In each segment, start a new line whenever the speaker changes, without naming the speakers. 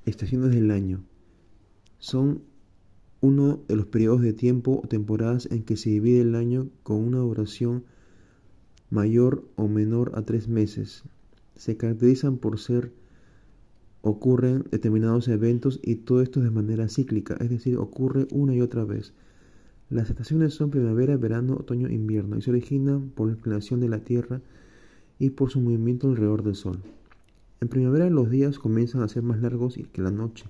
estaciones del año. Son uno de los periodos de tiempo o temporadas en que se divide el año con una duración mayor o menor a 3 meses. Se caracterizan por ocurren determinados eventos y todo esto de manera cíclica, es decir, ocurre una y otra vez. Las estaciones son primavera, verano, otoño, invierno y se originan por la inclinación de la Tierra y por su movimiento alrededor del Sol. En primavera los días comienzan a ser más largos que la noche.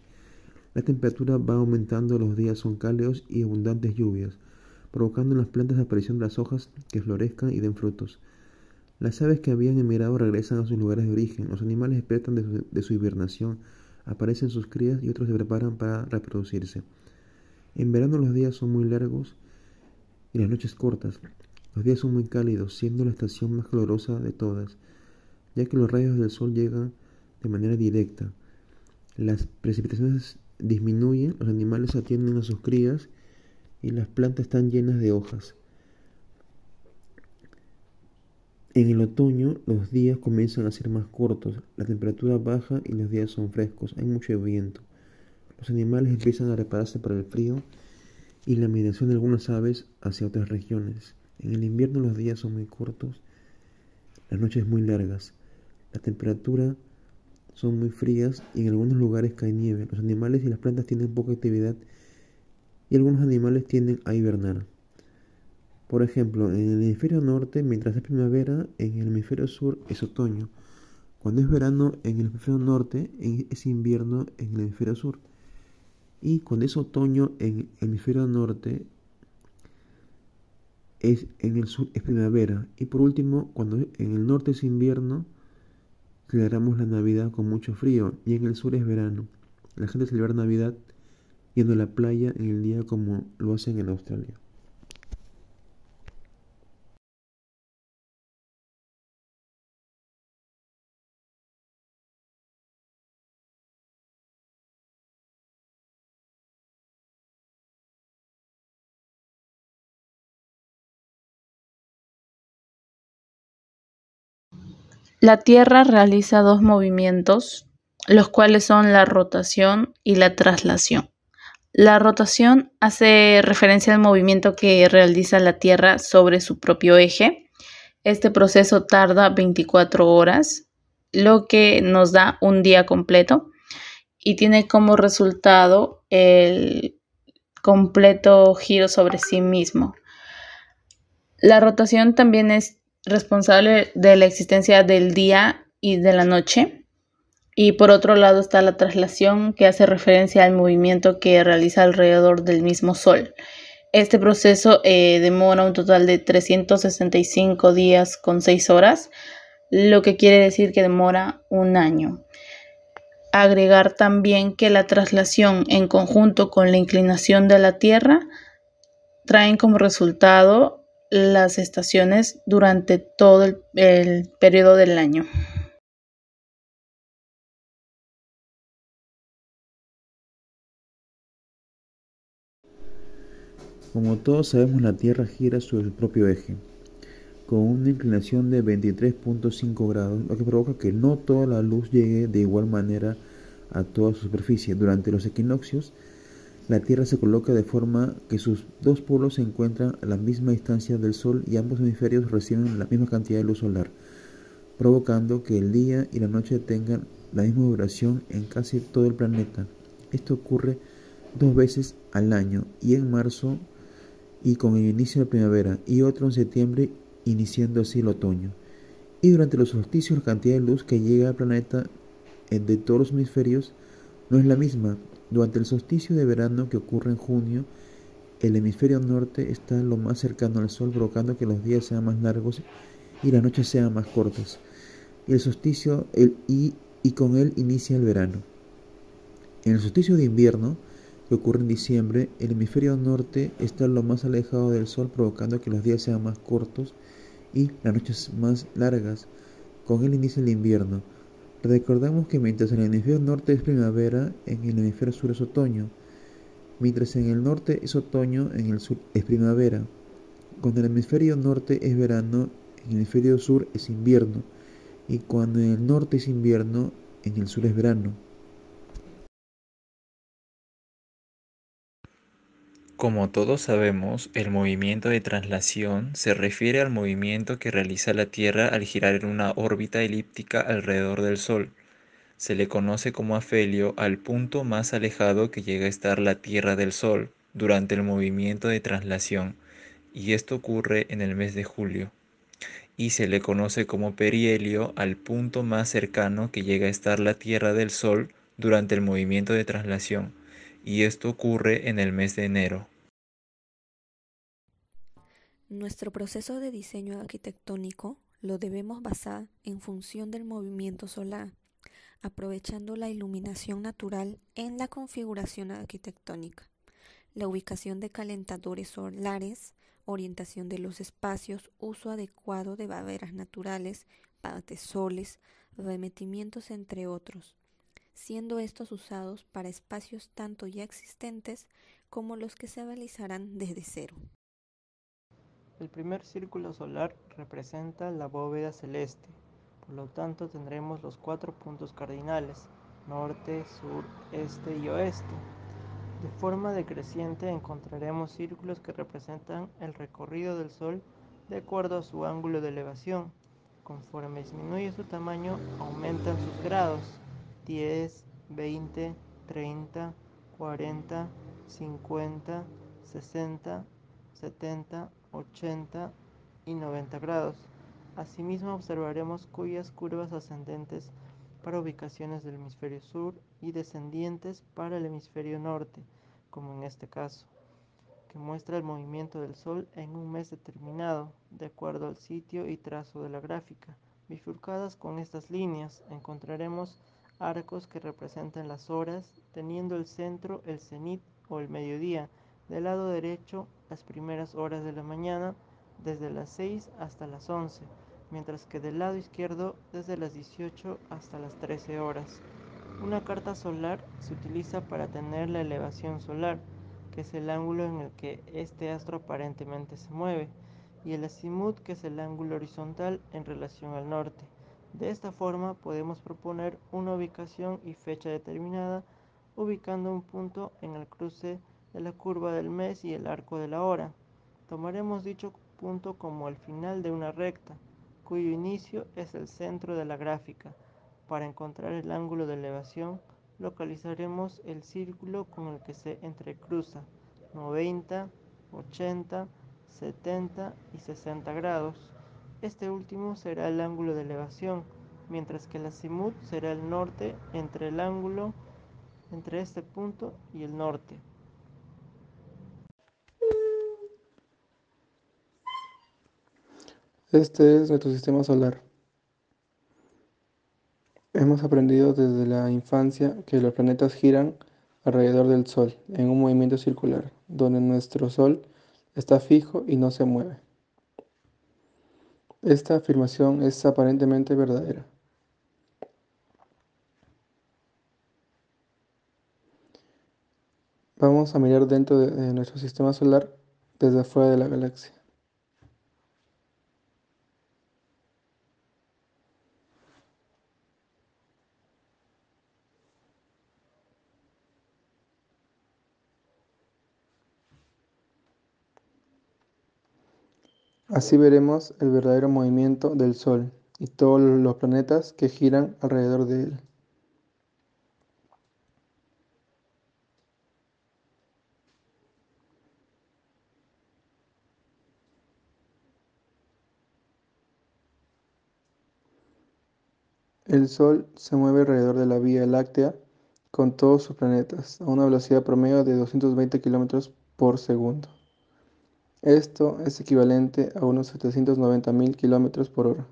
La temperatura va aumentando, los días son cálidos y abundantes lluvias, provocando en las plantas la aparición de las hojas que florezcan y den frutos. Las aves que habían emigrado regresan a sus lugares de origen, los animales despiertan de su hibernación, aparecen sus crías y otros se preparan para reproducirse. En verano los días son muy largos y las noches cortas. Los días son muy cálidos, siendo la estación más calurosa de todas, ya que los rayos del sol llegan de manera directa. Las precipitaciones disminuyen, los animales atienden a sus crías y las plantas están llenas de hojas. En el otoño los días comienzan a ser más cortos, la temperatura baja y los días son frescos, hay mucho viento. Los animales empiezan a prepararse para el frío y la migración de algunas aves hacia otras regiones. En el invierno los días son muy cortos, las noches muy largas, la temperatura son muy frías y en algunos lugares cae nieve. Los animales y las plantas tienen poca actividad y algunos animales tienden a hibernar. Por ejemplo, en el hemisferio norte, mientras es primavera, en el hemisferio sur es otoño. Cuando es verano en el hemisferio norte, es invierno en el hemisferio sur. Y cuando es otoño en el hemisferio norte, en el sur es primavera. Y por último, cuando en el norte es invierno, celebramos la Navidad con mucho frío y en el sur es verano. La gente celebra Navidad yendo a la playa en el día como lo hacen en Australia.
La Tierra realiza dos movimientos, los cuales son la rotación y la traslación. La rotación hace referencia al movimiento que realiza la Tierra sobre su propio eje. Este proceso tarda 24 horas, lo que nos da un día completo y tiene como resultado el completo giro sobre sí mismo. La rotación también es responsable de la existencia del día y de la noche. Y por otro lado está la traslación, que hace referencia al movimiento que realiza alrededor del mismo Sol. Este proceso demora un total de 365 días con 6 horas, lo que quiere decir que demora un año. Agregar también que la traslación en conjunto con la inclinación de la Tierra traen como resultado las estaciones durante todo el periodo del año.
Como todos sabemos, la Tierra gira sobre su propio eje, con una inclinación de 23.5 grados, lo que provoca que no toda la luz llegue de igual manera a toda su superficie. Durante los equinoccios, la Tierra se coloca de forma que sus dos polos se encuentran a la misma distancia del Sol y ambos hemisferios reciben la misma cantidad de luz solar, provocando que el día y la noche tengan la misma duración en casi todo el planeta. Esto ocurre 2 veces al año, y en marzo y con el inicio de primavera, y otro en septiembre, iniciando así el otoño. Y durante los solsticios la cantidad de luz que llega al planeta de todos los hemisferios no es la misma. Durante el solsticio de verano, que ocurre en junio, el hemisferio norte está lo más cercano al Sol, provocando que los días sean más largos y las noches sean más cortas. Y el solsticio y con él inicia el verano. En el solsticio de invierno, que ocurre en diciembre, el hemisferio norte está lo más alejado del Sol, provocando que los días sean más cortos y las noches más largas. Con él inicia el invierno. Recordemos que mientras en el hemisferio norte es primavera, en el hemisferio sur es otoño. Mientras en el norte es otoño, en el sur es primavera. Cuando el hemisferio norte es verano, en el hemisferio sur es invierno. Y cuando en el norte es invierno, en el sur es verano.
Como todos sabemos, el movimiento de traslación se refiere al movimiento que realiza la Tierra al girar en una órbita elíptica alrededor del Sol. Se le conoce como afelio al punto más alejado que llega a estar la Tierra del Sol durante el movimiento de traslación, y esto ocurre en el mes de julio. Y se le conoce como perihelio al punto más cercano que llega a estar la Tierra del Sol durante el movimiento de traslación, y esto ocurre en el mes de enero.
Nuestro proceso de diseño arquitectónico lo debemos basar en función del movimiento solar, aprovechando la iluminación natural en la configuración arquitectónica, la ubicación de calentadores solares, orientación de los espacios, uso adecuado de barreras naturales, partesoles, remetimientos, entre otros, siendo estos usados para espacios tanto ya existentes como los que se realizarán desde cero.
El primer círculo solar representa la bóveda celeste, por lo tanto tendremos los 4 puntos cardinales, norte, sur, este y oeste. De forma decreciente encontraremos círculos que representan el recorrido del Sol de acuerdo a su ángulo de elevación. Conforme disminuye su tamaño, aumentan sus grados: 10, 20, 30, 40, 50, 60, 70, 80 y 90 grados. Asimismo, observaremos cuyas curvas ascendentes para ubicaciones del hemisferio sur y descendientes para el hemisferio norte, como en este caso, que muestra el movimiento del Sol en un mes determinado, de acuerdo al sitio y trazo de la gráfica. Bifurcadas con estas líneas, encontraremos arcos que representan las horas, teniendo el centro el cenit o el mediodía. Del lado derecho, las primeras horas de la mañana, desde las 6 hasta las 11, mientras que del lado izquierdo, desde las 18 hasta las 13 horas. Una carta solar se utiliza para tener la elevación solar, que es el ángulo en el que este astro aparentemente se mueve, y el azimut, que es el ángulo horizontal en relación al norte. De esta forma podemos proponer una ubicación y fecha determinada, ubicando un punto en el cruce de la curva del mes y el arco de la hora. Tomaremos dicho punto como el final de una recta, cuyo inicio es el centro de la gráfica. Para encontrar el ángulo de elevación, localizaremos el círculo con el que se entrecruza: 90, 80, 70 y 60 grados. Este último será el ángulo de elevación, mientras que el azimut será el norte entre el ángulo entre este punto y el norte.
Este es nuestro sistema solar. Hemos aprendido desde la infancia que los planetas giran alrededor del Sol en un movimiento circular, donde nuestro Sol está fijo y no se mueve. Esta afirmación es aparentemente verdadera. Vamos a mirar dentro de nuestro sistema solar desde afuera de la galaxia. Así veremos el verdadero movimiento del Sol y todos los planetas que giran alrededor de él. El Sol se mueve alrededor de la Vía Láctea con todos sus planetas a una velocidad promedio de 220 km por segundo. Esto es equivalente a unos 790.000 km por hora.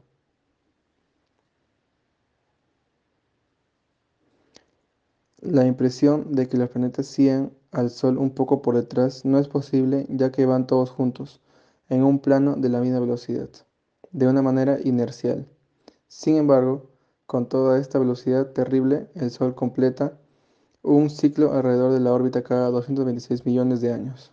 La impresión de que los planetas siguen al Sol un poco por detrás no es posible, ya que van todos juntos, en un plano de la misma velocidad, de una manera inercial. Sin embargo, con toda esta velocidad terrible, el Sol completa un ciclo alrededor de la órbita cada 226 millones de años.